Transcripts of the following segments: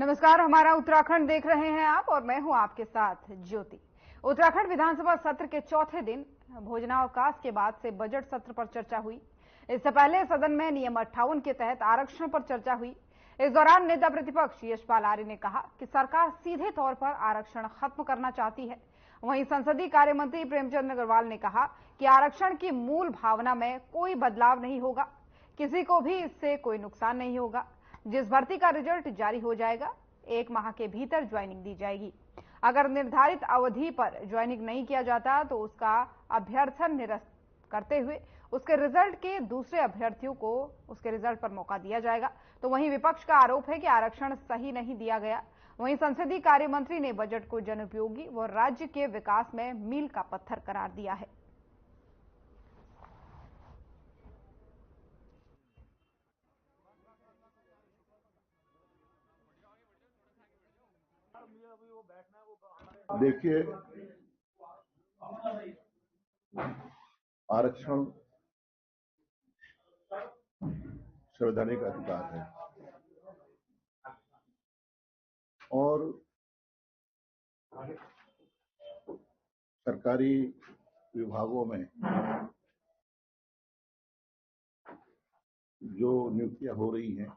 नमस्कार, हमारा उत्तराखंड देख रहे हैं आप और मैं हूं आपके साथ ज्योति। उत्तराखंड विधानसभा सत्र के चौथे दिन भोजनावकाश के बाद से बजट सत्र पर चर्चा हुई। इससे पहले सदन में नियम 58 के तहत आरक्षण पर चर्चा हुई। इस दौरान नेता प्रतिपक्ष यशपाल आर्य ने कहा कि सरकार सीधे तौर पर आरक्षण खत्म करना चाहती है। वहीं संसदीय कार्य मंत्री प्रेमचंद अग्रवाल ने कहा कि आरक्षण की मूल भावना में कोई बदलाव नहीं होगा, किसी को भी इससे कोई नुकसान नहीं होगा। जिस भर्ती का रिजल्ट जारी हो जाएगा 1 माह के भीतर ज्वाइनिंग दी जाएगी। अगर निर्धारित अवधि पर ज्वाइनिंग नहीं किया जाता तो उसका अभ्यर्थन निरस्त करते हुए उसके रिजल्ट के दूसरे अभ्यर्थियों को उसके रिजल्ट पर मौका दिया जाएगा। तो वहीं विपक्ष का आरोप है कि आरक्षण सही नहीं दिया गया। वहीं संसदीय कार्य मंत्री ने बजट को जनोपयोगी व राज्य के विकास में मील का पत्थर करार दिया है। देखिए, आरक्षण संवैधानिक अधिकार है और सरकारी विभागों में जो नियुक्तियां हो रही हैं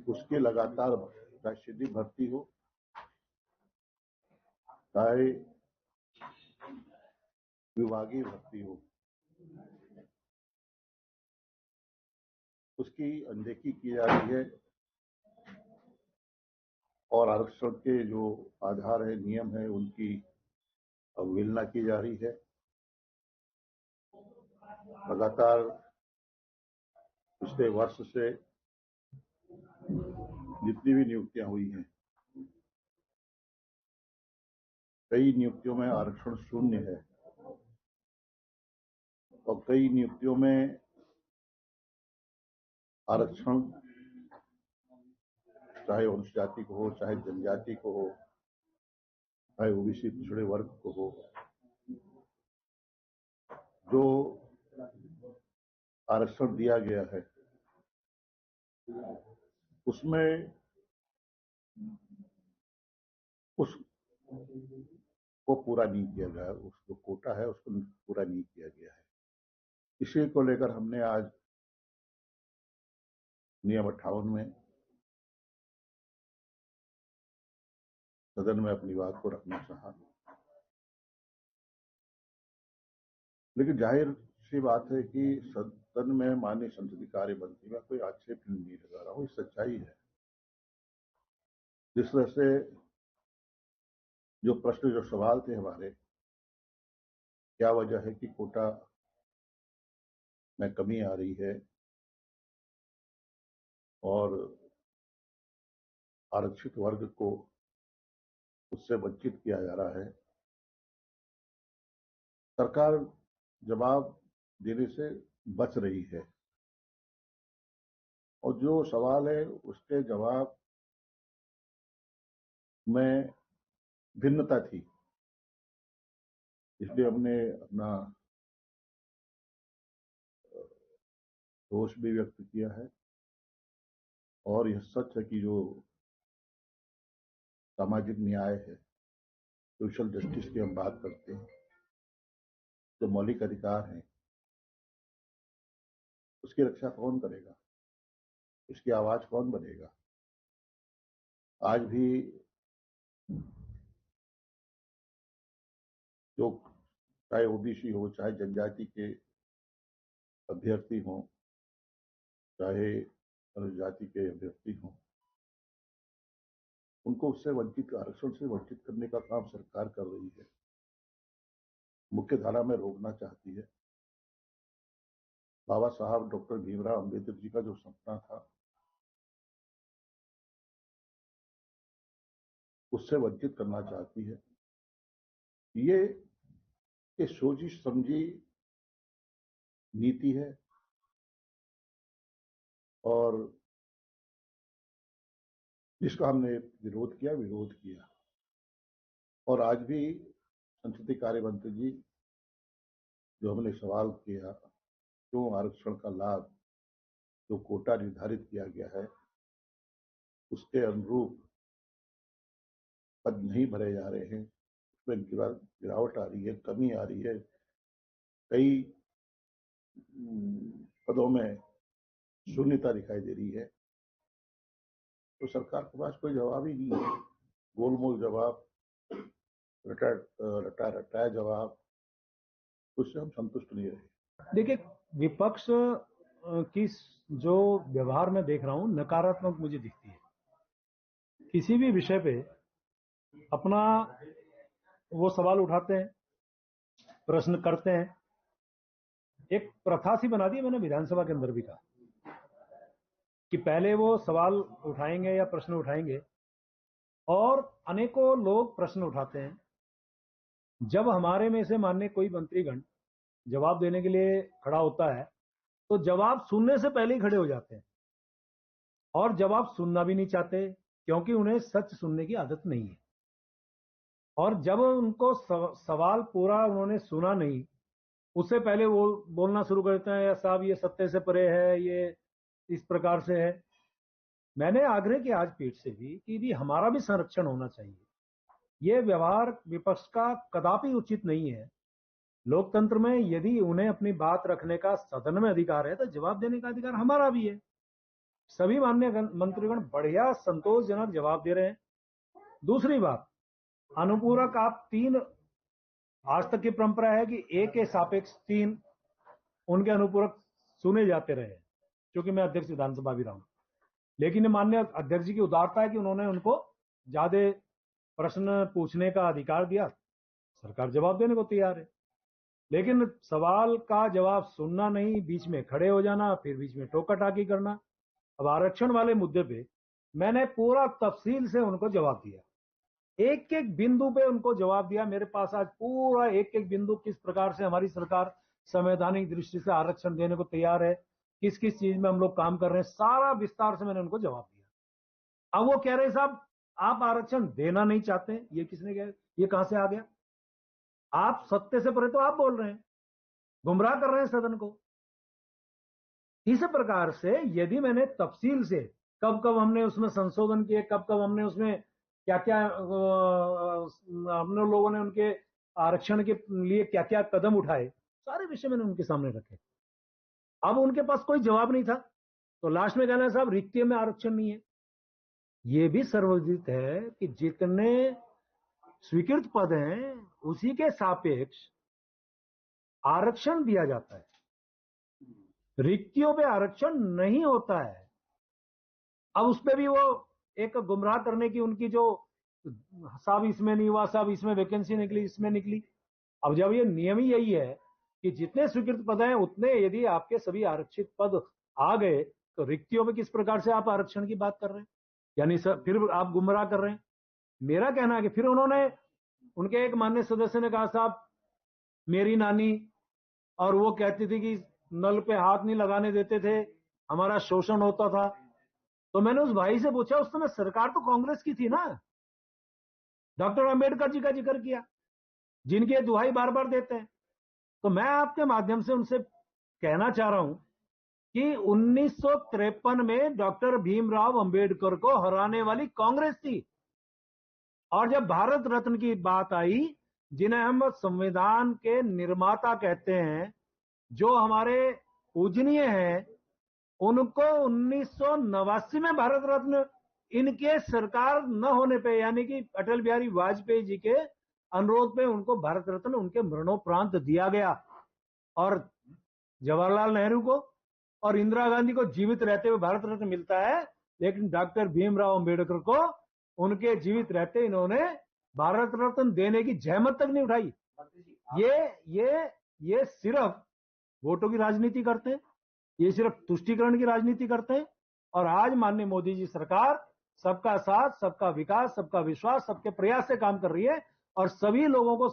उसके लगातार चाहे सीधी भर्ती हो, चाहे विभागीय भर्ती हो, उसकी अनदेखी की जा रही है और आरक्षण के जो आधार है, नियम है, उनकी अवहेलना की जा रही है। लगातार पिछले वर्ष से जितनी भी नियुक्तियां हुई हैं, कई नियुक्तियों में आरक्षण शून्य है और कई नियुक्तियों में आरक्षण चाहे अनुसूचित जाति को हो, चाहे जनजाति को हो, चाहे ओबीसी पिछड़े वर्ग को हो, जो आरक्षण दिया गया है उसमें उसको पूरा नहीं किया गया, उसको कोटा है उसको पूरा नहीं किया गया है। इसी को लेकर हमने आज नियम 58 में सदन में अपनी बात को रखना चाहा, लेकिन जाहिर सी बात है कि सदन में माननीय संसदीय कार्य मंत्री में कोई आक्षेप नहीं लगा रहा हूं, ये सच्चाई है। जिस तरह से जो प्रश्न, जो सवाल थे हमारे, क्या वजह है कि कोटा में कमी आ रही है और आरक्षित वर्ग को उससे वंचित किया जा रहा है, सरकार जवाब देने से बच रही है और जो सवाल है उसके जवाब में भिन्नता थी, इसलिए हमने अपना रोष भी व्यक्त किया है। और यह सच है कि जो सामाजिक न्याय है, सोशल जस्टिस की हम बात करते हैं, जो मौलिक अधिकार हैं, उसकी रक्षा कौन करेगा, उसकी आवाज कौन बनेगा। आज भी जो चाहे ओबीसी हो, चाहे जनजाति के अभ्यर्थी हो, चाहे अनुसूचित जाति के अभ्यर्थी हो, उनको उससे वंचित, आरक्षण से वंचित करने का काम सरकार कर रही है, मुख्य धारा में रोकना चाहती है। बाबा साहब डॉक्टर भीमराव अंबेडकर जी का जो सपना था उससे वंचित करना चाहती है। ये सोची समझी नीति है और जिसका हमने विरोध किया और आज भी संसदीय कार्य मंत्री जी जो हमने सवाल किया, क्यों आरक्षण का लाभ जो कोटा निर्धारित किया गया है उसके अनुरूप पद नहीं भरे जा रहे हैं, उसमें गिरावट आ रही है, कमी आ रही है। कई पदों में शून्यता दिखाई दे रही है। तो सरकार के पास कोई जवाब ही नहीं है। गोलमोल जवाब, रटाया जवाब, उससे हम संतुष्ट नहीं रहे। देखिए, विपक्ष की जो व्यवहार में देख रहा हूं, नकारात्मक मुझे दिखती है। किसी भी विषय पे अपना वो सवाल उठाते हैं, प्रश्न करते हैं। एक प्रथा सी बना दी मैंने विधानसभा के अंदर भी कहा कि पहले वो सवाल उठाएंगे या प्रश्न उठाएंगे, और अनेकों लोग प्रश्न उठाते हैं। जब हमारे में से माननीय कोई मंत्रीगण जवाब देने के लिए खड़ा होता है तो जवाब सुनने से पहले ही खड़े हो जाते हैं, और जवाब सुनना भी नहीं चाहते क्योंकि उन्हें सच सुनने की आदत नहीं है। और जब उनको सवाल पूरा उन्होंने सुना नहीं, उससे पहले वो बोलना शुरू करते हैं, या साहब ये सत्य से परे है, ये इस प्रकार से है। मैंने आग्रह किया आज पीठ से भी कि हमारा भी संरक्षण होना चाहिए। ये व्यवहार विपक्ष का कदापि उचित नहीं है। लोकतंत्र में यदि उन्हें अपनी बात रखने का सदन में अधिकार है तो जवाब देने का अधिकार हमारा भी है। सभी माननीय मंत्रीगण बढ़िया संतोषजनक जवाब दे रहे हैं। दूसरी बात, अनुपूरक आप 3, आज तक की परंपरा है कि एक के सापेक्ष 3 उनके अनुपूरक सुने जाते रहे, क्योंकि मैं अध्यक्ष विधानसभा भी रहा हूं। लेकिन माननीय अध्यक्ष जी की उदारता है कि उन्होंने उनको ज्यादा प्रश्न पूछने का अधिकार दिया। सरकार जवाब देने को तैयार है, लेकिन सवाल का जवाब सुनना नहीं, बीच में खड़े हो जाना, फिर बीच में टोका टाकी करना। अब आरक्षण वाले मुद्दे पे मैंने पूरा तफसील से उनको जवाब दिया, एक एक बिंदु पे उनको जवाब दिया। मेरे पास आज पूरा एक एक बिंदु, किस प्रकार से हमारी सरकार संवैधानिक दृष्टि से आरक्षण देने को तैयार है, किस किस चीज में हम लोग काम कर रहे हैं, सारा विस्तार से मैंने उनको जवाब दिया। अब वो कह रहे साहब आप आरक्षण देना नहीं चाहते, ये किसने कहा, ये कहां से आ गया? आप सत्य से परे तो आप बोल रहे हैं, गुमराह कर रहे हैं सदन को। इस प्रकार से यदि मैंने तफसील से कब कब हमने उसमें संशोधन किए, कब कब हमने उसमें क्या क्या हमने लोगों ने उनके आरक्षण के लिए क्या क्या कदम उठाए, सारे विषय मैंने उनके सामने रखे। अब उनके पास कोई जवाब नहीं था, तो लास्ट में कहना है साहब रिक्तियों में आरक्षण नहीं है। ये भी सर्वविदित है कि जितने स्वीकृत पद हैं उसी के सापेक्ष आरक्षण दिया जाता है, रिक्तियों पे आरक्षण नहीं होता है। अब उसपे भी वो एक गुमराह करने की उनकी जो, साहब इसमें नहीं हुआ, साहब इसमें वैकेंसी निकली, इसमें निकली। अब जब ये नियम ही यही है कि जितने स्वीकृत पद हैं उतने यदि आपके सभी आरक्षित पद आ गए तो रिक्तियों में किस प्रकार से आप आरक्षण की बात कर रहे हैं? यानी सर फिर आप गुमराह कर रहे हैं। मेरा कहना है कि फिर उन्होंने, उनके एक माननीय सदस्य ने कहा साहब मेरी नानी, और वो कहती थी कि नल पे हाथ नहीं लगाने देते थे, हमारा शोषण होता था। तो मैंने उस भाई से पूछा, उस समय सरकार तो कांग्रेस की थी ना, डॉक्टर अंबेडकर जी का जिक्र किया जिनकी दुहाई बार बार देते हैं। तो मैं आपके माध्यम से उनसे कहना चाह रहा हूं कि 1953 में डॉक्टर भीमराव अंबेडकर को हराने वाली कांग्रेस थी, और जब भारत रत्न की बात आई, जिन्हें हम संविधान के निर्माता कहते हैं, जो हमारे पूजनीय हैं, उनको 1989 में भारत रत्न इनके सरकार न होने पे, यानी कि अटल बिहारी वाजपेयी जी के अनुरोध पे उनको भारत रत्न उनके मरणोपरांत दिया गया। और जवाहरलाल नेहरू को और इंदिरा गांधी को जीवित रहते हुए भारत रत्न मिलता है, लेकिन डॉक्टर भीमराव अंबेडकर को उनके जीवित रहते इन्होंने भारत रत्न देने की जहमत तक नहीं उठाई। ये सिर्फ वोटों की राजनीति करते हैं, ये सिर्फ तुष्टीकरण की राजनीति करते हैं। और आज माननीय मोदी जी सरकार सबका साथ, सबका विकास, सबका विश्वास, सबके प्रयास से काम कर रही है, और सभी लोगों को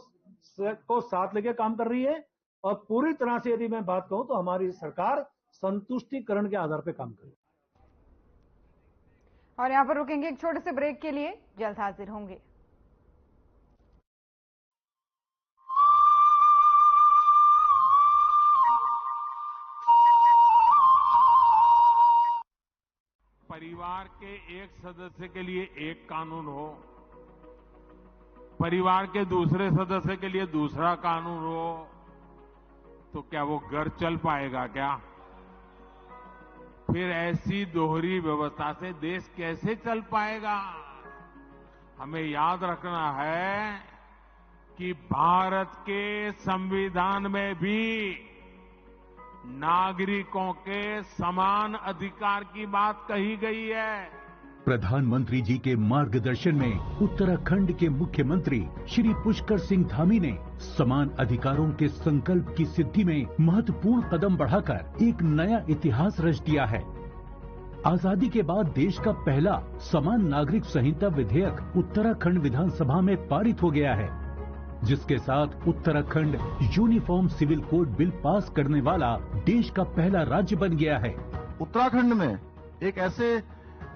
साथ लेके काम कर रही है। और पूरी तरह से यदि मैं बात कहूं तो हमारी सरकार संतुष्टिकरण के आधार पर काम कर रही है। और यहां पर रुकेंगे एक छोटे से ब्रेक के लिए, जल्द हाजिर होंगे। परिवार के एक सदस्य के लिए एक कानून हो, परिवार के दूसरे सदस्य के लिए दूसरा कानून हो, तो क्या वो घर चल पाएगा क्या? फिर ऐसी दोहरी व्यवस्था से देश कैसे चल पाएगा? हमें याद रखना है कि भारत के संविधान में भी नागरिकों के समान अधिकार की बात कही गई है। प्रधानमंत्री जी के मार्गदर्शन में उत्तराखंड के मुख्यमंत्री श्री पुष्कर सिंह धामी ने समान अधिकारों के संकल्प की सिद्धि में महत्वपूर्ण कदम बढ़ाकर एक नया इतिहास रच दिया है। आजादी के बाद देश का पहला समान नागरिक संहिता विधेयक उत्तराखंड विधानसभा में पारित हो गया है, जिसके साथ Uttarakhand uniform civil code bill pass करने वाला देश का पहला राज्य बन गया है। उत्तराखंड में एक ऐसे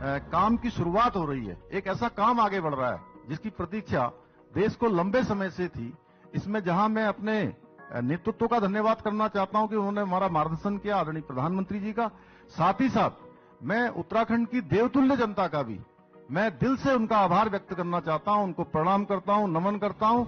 काम की शुरुआत हो रही है, एक ऐसा काम आगे बढ़ रहा है जिसकी प्रतीक्षा देश को लंबे समय से थी। इसमें जहां मैं अपने नेतृत्व का धन्यवाद करना चाहता हूं कि उन्होंने हमारा मार्गदर्शन किया, आदरणीय प्रधानमंत्री जी का, साथ ही साथ मैं उत्तराखंड की देवतुल्य जनता का भी मैं दिल से उनका आभार व्यक्त करना चाहता हूं, उनको प्रणाम करता हूं, नमन करता हूं।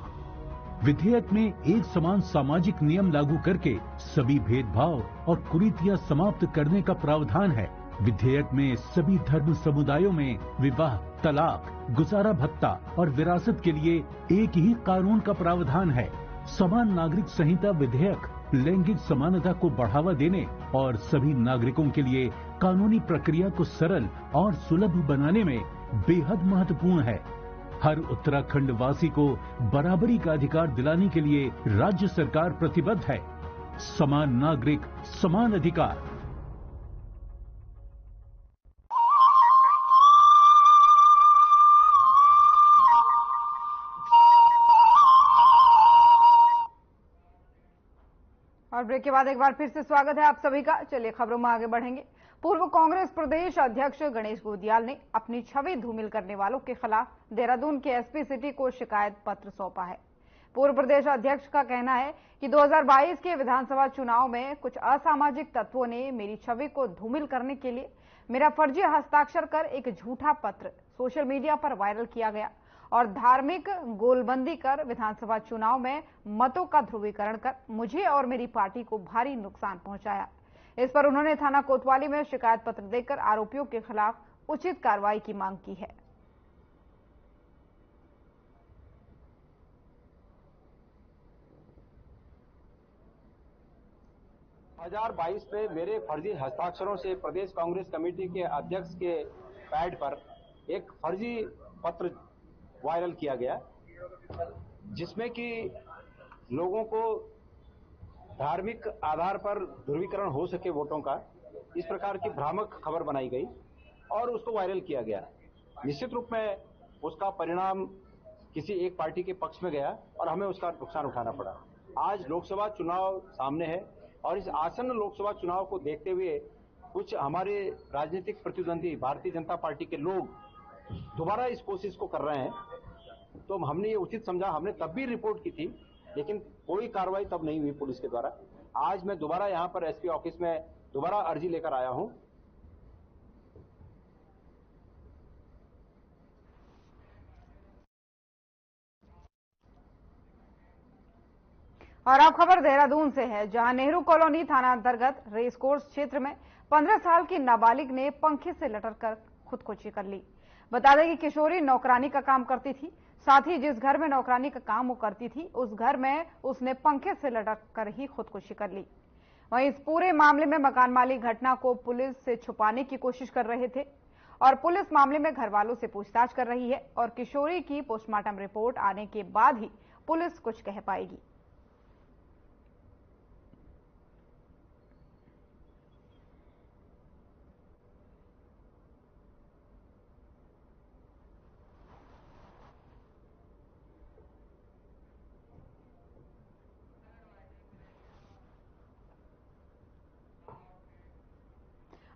विधेयक में एक समान सामाजिक नियम लागू करके सभी भेदभाव और कुरीतियां समाप्त करने का प्रावधान है। विधेयक में सभी धर्म समुदायों में विवाह, तलाक, गुजारा भत्ता और विरासत के लिए एक ही कानून का प्रावधान है। समान नागरिक संहिता विधेयक लैंगिक समानता को बढ़ावा देने और सभी नागरिकों के लिए कानूनी प्रक्रिया को सरल और सुलभ बनाने में बेहद महत्वपूर्ण है। हर उत्तराखंड वासी को बराबरी का अधिकार दिलाने के लिए राज्य सरकार प्रतिबद्ध है। समान नागरिक, समान अधिकार। और ब्रेक के बाद एक बार फिर से स्वागत है आप सभी का। चलिए खबरों में आगे बढ़ेंगे। पूर्व कांग्रेस प्रदेश अध्यक्ष गणेश गोदियाल ने अपनी छवि धूमिल करने वालों के खिलाफ देहरादून के एसपी सिटी को शिकायत पत्र सौंपा है। पूर्व प्रदेश अध्यक्ष का कहना है कि 2022 के विधानसभा चुनाव में कुछ असामाजिक तत्वों ने मेरी छवि को धूमिल करने के लिए मेरा फर्जी हस्ताक्षर कर एक झूठा पत्र सोशल मीडिया पर वायरल किया गया और धार्मिक गोलबंदी कर विधानसभा चुनाव में मतों का ध्रुवीकरण कर मुझे और मेरी पार्टी को भारी नुकसान पहुंचाया। इस पर उन्होंने थाना कोतवाली में शिकायत पत्र देकर आरोपियों के खिलाफ उचित कार्रवाई की मांग की है। (2022) में मेरे फर्जी हस्ताक्षरों से प्रदेश कांग्रेस कमेटी के अध्यक्ष के पैड पर एक फर्जी पत्र वायरल किया गया, जिसमें कि लोगों को धार्मिक आधार पर ध्रुवीकरण हो सके वोटों का, इस प्रकार की भ्रामक खबर बनाई गई और उसको वायरल किया गया। निश्चित रूप में उसका परिणाम किसी एक पार्टी के पक्ष में गया और हमें उसका नुकसान उठाना पड़ा। आज लोकसभा चुनाव सामने है और इस आसन्न लोकसभा चुनाव को देखते हुए कुछ हमारे राजनीतिक प्रतिद्वंदी भारतीय जनता पार्टी के लोग दोबारा इस कोशिश को कर रहे हैं, तो हमने ये उचित समझा। हमने तब भी रिपोर्ट की थी, लेकिन कोई कार्रवाई तब नहीं हुई पुलिस के द्वारा। आज मैं दोबारा यहां पर एसपी ऑफिस में दोबारा अर्जी लेकर आया हूं। और अब खबर देहरादून से है, जहां नेहरू कॉलोनी थाना अंतर्गत रेस कोर्स क्षेत्र में 15 साल की नाबालिग ने पंखे से लटककर खुदकुशी कर ली। बता दें कि किशोरी नौकरानी का काम करती थी, साथ ही जिस घर में नौकरानी का काम वो करती थी उस घर में उसने पंखे से लटककर ही खुदकुशी कर ली। वहीं इस पूरे मामले में मकान मालिक घटना को पुलिस से छुपाने की कोशिश कर रहे थे और पुलिस मामले में घर वालों से पूछताछ कर रही है और किशोरी की पोस्टमार्टम रिपोर्ट आने के बाद ही पुलिस कुछ कह पाएगी।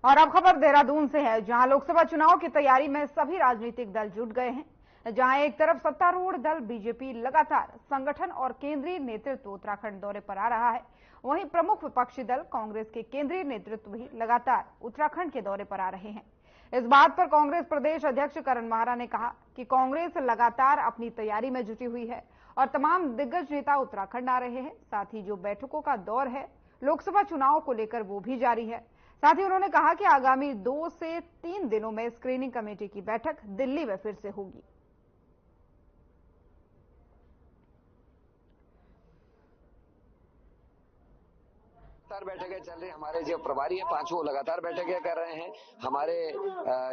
और अब खबर देहरादून से है, जहां लोकसभा चुनाव की तैयारी में सभी राजनीतिक दल जुट गए हैं। जहां एक तरफ सत्तारूढ़ दल बीजेपी लगातार संगठन और केंद्रीय नेतृत्व उत्तराखंड दौरे पर आ रहा है, वहीं प्रमुख विपक्षी दल कांग्रेस के केंद्रीय नेतृत्व भी लगातार उत्तराखंड के दौरे पर आ रहे हैं। इस बात पर कांग्रेस प्रदेश अध्यक्ष करण माहरा ने कहा कि कांग्रेस लगातार अपनी तैयारी में जुटी हुई है और तमाम दिग्गज नेता उत्तराखंड आ रहे हैं। साथ ही जो बैठकों का दौर है लोकसभा चुनाव को लेकर वो भी जारी है। साथ ही उन्होंने कहा कि आगामी 2 से 3 दिनों में स्क्रीनिंग कमेटी की बैठक दिल्ली में फिर से होगी। लगातार बैठकें चल रही, हमारे जो प्रभारी है 5 वो लगातार बैठकें कर रहे हैं। हमारे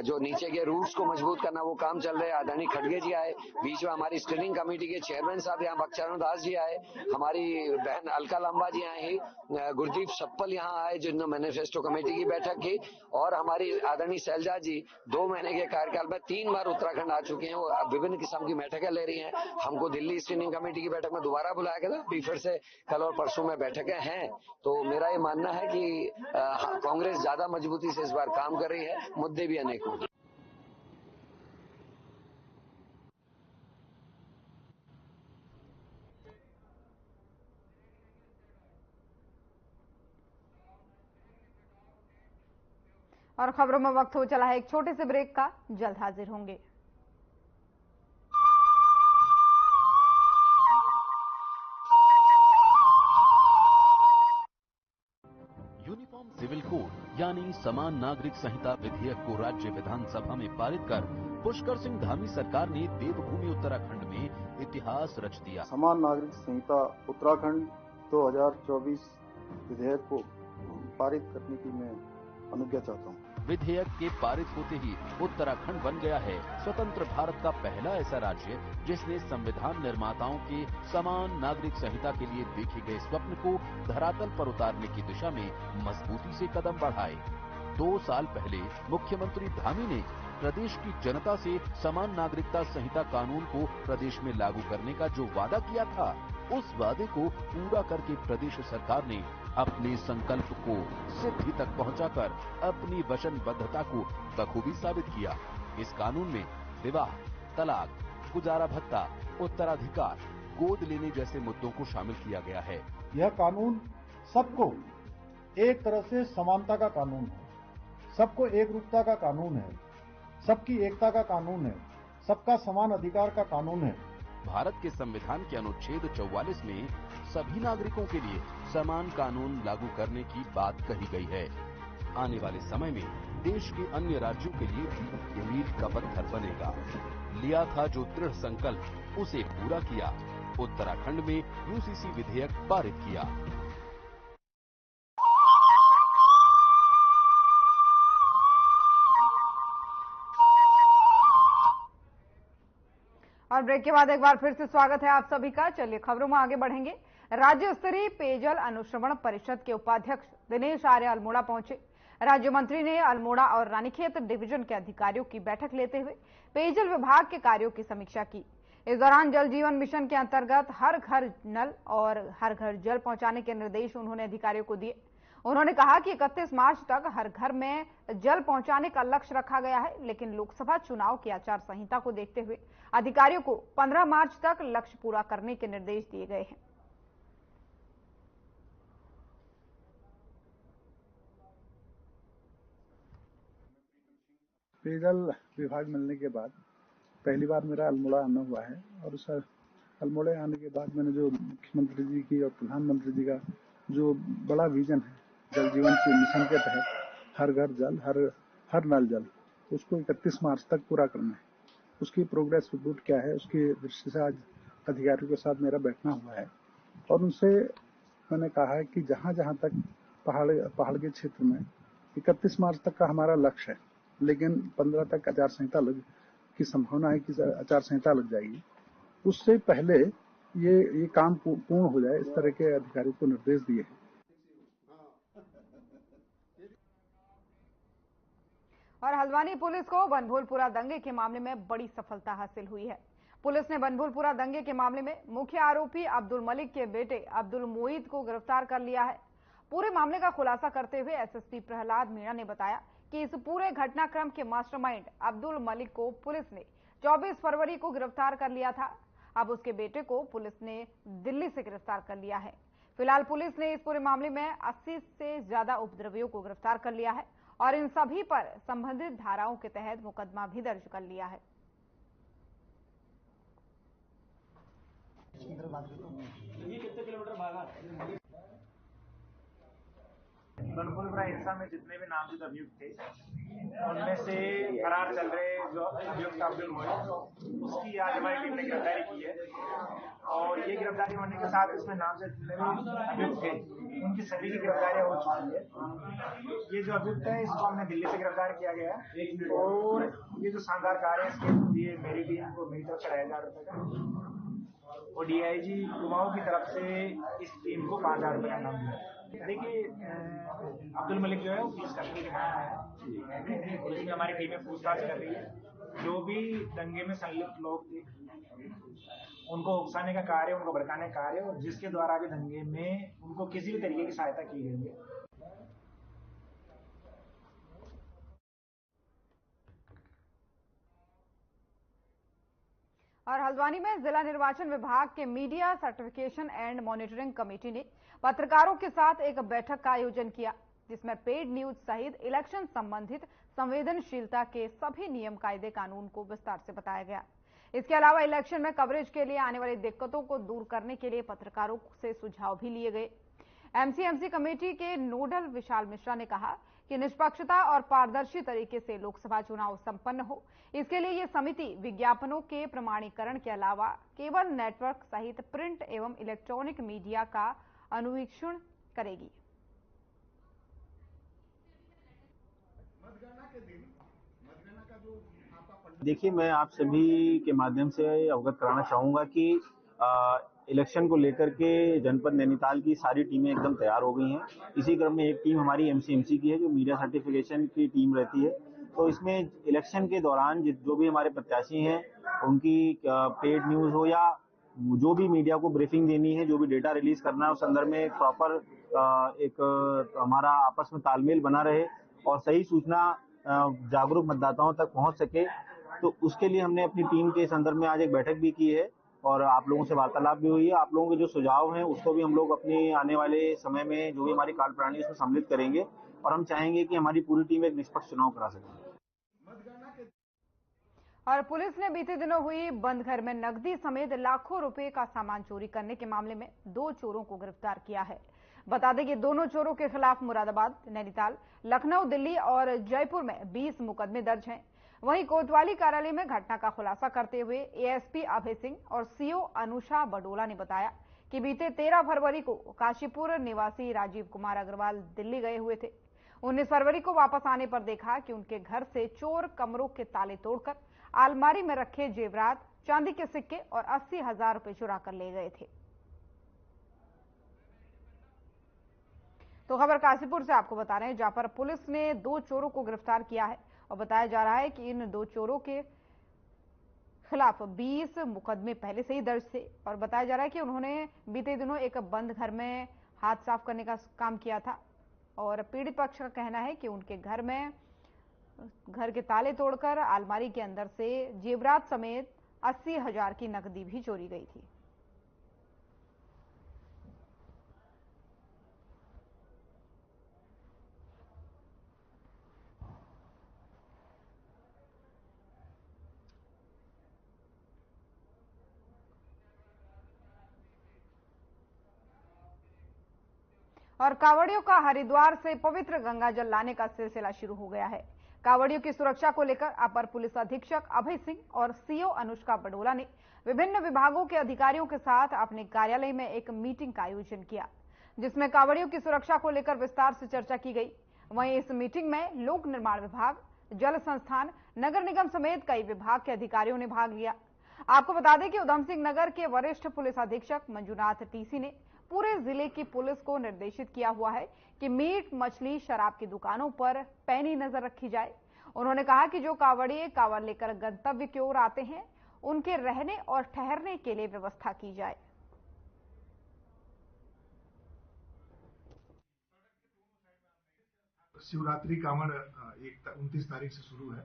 जो नीचे के रूट्स को मजबूत करना वो काम चल रहे हैं। आदरणीय खड़गे जी आए, बीच में हमारी स्क्रीनिंग कमेटी के चेयरमैन साहब यहाँ बख्तियार दास जी आए, हमारी बहन अलका लांबा जी आए ही, गुरदीप सप्पल यहाँ आए जिन्होंने मैनिफेस्टो कमेटी की बैठक की, और हमारी आदरणीय शैलजा जी 2 महीने के कार्यकाल में 3 बार उत्तराखंड आ चुकी हैं। वो विभिन्न किस्म की बैठकें ले रही हैं। हमको दिल्ली स्क्रीनिंग कमेटी की बैठक में दोबारा बुलाया गया था, अभी फिर से कल और परसों में बैठकें हैं। तो मेरा ये मानना है कि कांग्रेस ज्यादा मजबूती से इस बार काम कर रही है। मुद्दे भी अनेक हैं। और खबरों में वक्त हो चला है एक छोटे से ब्रेक का, जल्द हाजिर होंगे। यूनिफॉर्म सिविल कोड यानी समान नागरिक संहिता विधेयक को राज्य विधानसभा में पारित कर पुष्कर सिंह धामी सरकार ने देवभूमि उत्तराखंड में इतिहास रच दिया। समान नागरिक संहिता उत्तराखंड 2024 विधेयक को पारित करने की मैं अनुज्ञा चाहता हूँ। विधेयक के पारित होते ही उत्तराखंड बन गया है स्वतंत्र भारत का पहला ऐसा राज्य जिसने संविधान निर्माताओं के समान नागरिक संहिता के लिए देखे गए स्वप्न को धरातल पर उतारने की दिशा में मजबूती से कदम बढ़ाए। 2 साल पहले मुख्यमंत्री धामी ने प्रदेश की जनता से समान नागरिकता संहिता कानून को प्रदेश में लागू करने का जो वादा किया था, उस वादे को पूरा करके प्रदेश सरकार ने अपने संकल्प को सिद्धि तक पहुंचाकर अपनी वचनबद्धता को बखूबी साबित किया। इस कानून में विवाह, तलाक, गुजारा भत्ता, उत्तराधिकार, गोद लेने जैसे मुद्दों को शामिल किया गया है। यह कानून सबको एक तरह से समानता का कानून है, सबको एक रूपता का कानून है, सबकी एकता का कानून है, सबका समान अधिकार का कानून है। भारत के संविधान के अनुच्छेद 44 में सभी नागरिकों के लिए समान कानून लागू करने की बात कही गई है। आने वाले समय में देश के अन्य राज्यों के लिए भी उम्मीद का पत्थर बनेगा। लिया था जो दृढ़ संकल्प, उसे पूरा किया। उत्तराखंड में यूसीसी विधेयक पारित किया। और ब्रेक के बाद एक बार फिर से स्वागत है आप सभी का। चलिए खबरों में आगे बढ़ेंगे। राज्य स्तरीय पेयजल अनुश्रवण परिषद के उपाध्यक्ष दिनेश आर्य अल्मोड़ा पहुंचे। राज्य मंत्री ने अल्मोड़ा और रानीखेत डिवीजन के अधिकारियों की बैठक लेते हुए पेयजल विभाग के कार्यों की समीक्षा की। इस दौरान जल जीवन मिशन के अंतर्गत हर घर नल और हर घर जल पहुंचाने के निर्देश उन्होंने अधिकारियों को दिए। उन्होंने कहा कि 31 मार्च तक हर घर में जल पहुंचाने का लक्ष्य रखा गया है, लेकिन लोकसभा चुनाव की आचार संहिता को देखते हुए अधिकारियों को 15 मार्च तक लक्ष्य पूरा करने के निर्देश दिए गए हैं। पेयजल विभाग मिलने के बाद पहली बार मेरा अल्मोड़ा आना हुआ है, और उस अल्मोड़ा आने के बाद मैंने जो मुख्यमंत्री जी की और प्रधानमंत्री जी का जो बड़ा विजन है जल जीवन मिशन के तहत हर घर जल, हर नल जल, उसको 31 मार्च तक पूरा करना है। उसकी प्रोग्रेस रिपोर्ट क्या है, उसकी दृष्टि से आज अधिकारियों के साथ मेरा बैठना हुआ है, और उनसे मैंने कहा है कि जहां जहां तक पहाड़ के क्षेत्र में 31 मार्च तक का हमारा लक्ष्य है, लेकिन 15 तक आचार संहिता की संभावना है कि आचार संहिता लग जाएगी। उससे पहले ये काम पूर्ण हो जाए, इस तरह के अधिकारियों को निर्देश दिए हैं। और हल्द्वानी पुलिस को बनभूलपुरा दंगे के मामले में बड़ी सफलता हासिल हुई है। पुलिस ने बनभूलपुरा दंगे के मामले में मुख्य आरोपी अब्दुल मलिक के बेटे अब्दुल मोईद को गिरफ्तार कर लिया है। पूरे मामले का खुलासा करते हुए एसएसपी प्रहलाद मीणा ने बताया कि इस पूरे घटनाक्रम के मास्टरमाइंड अब्दुल मलिक को पुलिस ने 24 फरवरी को गिरफ्तार कर लिया था। अब उसके बेटे को पुलिस ने दिल्ली से गिरफ्तार कर लिया है। फिलहाल पुलिस ने इस पूरे मामले में 80 से ज्यादा उपद्रवियों को गिरफ्तार कर लिया है और इन सभी पर संबंधित धाराओं के तहत मुकदमा भी दर्ज कर लिया है। बनपुरा हिंसा में जितने भी नामजद अभियुक्त थे उनमें से फरार चल रहे जो अभियुक्त अब्दुल मोइन, उसकी आज हमारी टीम ने गिरफ्तारी की है। और ये गिरफ्तारी होने के साथ इसमें नामजद जितने भी अभियुक्त थे उनकी सभी की गिरफ्तारियां हो चुकी है। ये जो अभियुक्त है इसको हमने दिल्ली से गिरफ्तार किया गया है और ये जो शानदार कार्य है इसके लिए मेरी टीम को मेरी तरफ से 2,500 रुपए का और डीआईजी कुमाऊं की तरफ से इस टीम को 5,000 रुपए का इनाम दिया। देखिए अब्दुल मलिक जो है वो पुलिस कस्टडी के है, उसमें हमारी टीमें पूछताछ कर रही है। जो भी दंगे में संलिप्त लोग थे उनको उकसाने का कार्य, उनको भड़काने का कार्य और जिसके द्वारा भी दंगे में उनको किसी भी तरीके की सहायता की गई है। और हल्द्वानी में जिला निर्वाचन विभाग के media certification and monitoring committee ने पत्रकारों के साथ एक बैठक का आयोजन किया, जिसमें पेड न्यूज सहित इलेक्शन संबंधित संवेदनशीलता के सभी नियम कायदे कानून को विस्तार से बताया गया। इसके अलावा इलेक्शन में कवरेज के लिए आने वाली दिक्कतों को दूर करने के लिए पत्रकारों से सुझाव भी लिए गए। एमसीएमसी कमेटी के नोडल विशाल मिश्रा ने कहा कि निष्पक्षता और पारदर्शी तरीके से लोकसभा चुनाव संपन्न हो, इसके लिए ये समिति विज्ञापनों के प्रमाणीकरण के अलावा केबल नेटवर्क सहित प्रिंट एवं इलेक्ट्रॉनिक मीडिया का अनुवीक्षण करेगी। देखिए, मैं आप सभी के माध्यम से अवगत कराना चाहूंगा कि इलेक्शन को लेकर के जनपद नैनीताल की सारी टीमें एकदम तैयार हो गई हैं। इसी क्रम में एक टीम हमारी एमसीएमसी की है जो मीडिया सर्टिफिकेशन की टीम रहती है। तो इसमें इलेक्शन के दौरान जो भी हमारे प्रत्याशी हैं उनकी पेड न्यूज हो या जो भी मीडिया को ब्रीफिंग देनी है, जो भी डेटा रिलीज करना है, उस संदर्भ में प्रॉपर एक हमारा आपस में तालमेल बना रहे और सही सूचना जागरूक मतदाताओं तक पहुंच सके। तो उसके लिए हमने अपनी टीम के संदर्भ में आज एक बैठक भी की है और आप लोगों से वार्तालाप भी हुई है। आप लोगों के जो सुझाव हैं उसको भी हम लोग अपने आने वाले समय में जो भी हमारी कार्यप्रणाली उसमें सम्मिलित करेंगे और हम चाहेंगे कि हमारी पूरी टीम एक निष्पक्ष चुनाव करा सके। और पुलिस ने बीते दिनों हुई बंद घर में नकदी समेत लाखों रुपए का सामान चोरी करने के मामले में 2 चोरों को गिरफ्तार किया है। बता दें कि दोनों चोरों के खिलाफ मुरादाबाद, नैनीताल, लखनऊ, दिल्ली और जयपुर में 20 मुकदमे दर्ज हैं। वहीं कोतवाली कार्यालय में घटना का खुलासा करते हुए एएसपी अभय सिंह और सीओ अनुषा बडोला ने बताया कि बीते 13 फरवरी को काशीपुर निवासी राजीव कुमार अग्रवाल दिल्ली गए हुए थे। 19 फरवरी को वापस आने पर देखा कि उनके घर से चोर कमरों के ताले तोड़कर अलमारी में रखे जेवरात, चांदी के सिक्के और 80,000 रुपए चुरा कर ले गए थे। तो खबर काशीपुर से आपको बता रहे हैं, जहां पर पुलिस ने 2 चोरों को गिरफ्तार किया है और बताया जा रहा है कि इन 2 चोरों के खिलाफ 20 मुकदमे पहले से ही दर्ज थे और बताया जा रहा है कि उन्होंने बीते दिनों एक बंद घर में हाथ साफ करने का काम किया था और पीड़ित पक्ष का कहना है कि उनके घर के ताले तोड़कर अलमारी के अंदर से जेवरात समेत 80,000 की नकदी भी चोरी गई थी। और कांवड़ियों का हरिद्वार से पवित्र गंगा जल लाने का सिलसिला शुरू हो गया है। कांवड़ियों की सुरक्षा को लेकर अपर पुलिस अधीक्षक अभय सिंह और सीओ अनुष्का बडोला ने विभिन्न विभागों के अधिकारियों के साथ अपने कार्यालय में एक मीटिंग का आयोजन किया, जिसमें कांवड़ियों की सुरक्षा को लेकर विस्तार से चर्चा की गई। वहीं इस मीटिंग में लोक निर्माण विभाग, जल संस्थान, नगर निगम समेत कई विभाग के अधिकारियों ने भाग लिया। आपको बता दें कि उधम सिंह नगर के वरिष्ठ पुलिस अधीक्षक मंजुनाथ टीसी ने पूरे जिले की पुलिस को निर्देशित किया हुआ है कि मीट, मछली, शराब की दुकानों पर पैनी नजर रखी जाए। उन्होंने कहा कि जो कांवड़िए कांवड़ लेकर गंतव्य की ओर आते हैं, उनके रहने और ठहरने के लिए व्यवस्था की जाए। शिवरात्रि कांवड़ 29 तारीख से शुरू है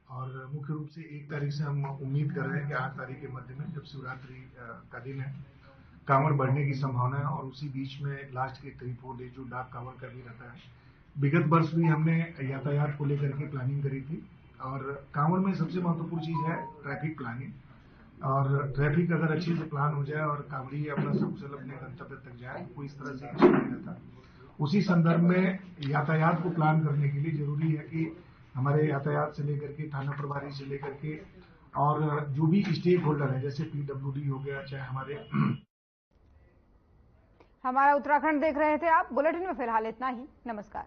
और मुख्य रूप से 1 तारीख से हम उम्मीद कर रहे हैं कि 8 तारीख के मध्य में, जब शिवरात्रि का दिन है, कांवड़ बढ़ने की संभावना है और उसी बीच में लास्ट के 3-4 डेज जो डाक कांवड़ का भी रहता है, विगत वर्ष भी हमने यातायात को लेकर के प्लानिंग करी थी और कांवड़ में सबसे महत्वपूर्ण चीज है ट्रैफिक प्लानिंग। और ट्रैफिक अगर अच्छे से प्लान हो जाए और कांवड़ी अपना सकुशल अपने गंतव्य तक जाए, कोई इस तरह से इश्यू नहीं रहता। उसी संदर्भ में यातायात को प्लान करने के लिए जरूरी है कि हमारे यातायात से लेकर के थाना प्रभारी से लेकर के और जो भी स्टेक होल्डर है, जैसे PWD हो गया, चाहे हमारा उत्तराखंड देख रहे थे आप। बुलेटिन में फिलहाल इतना ही। नमस्कार।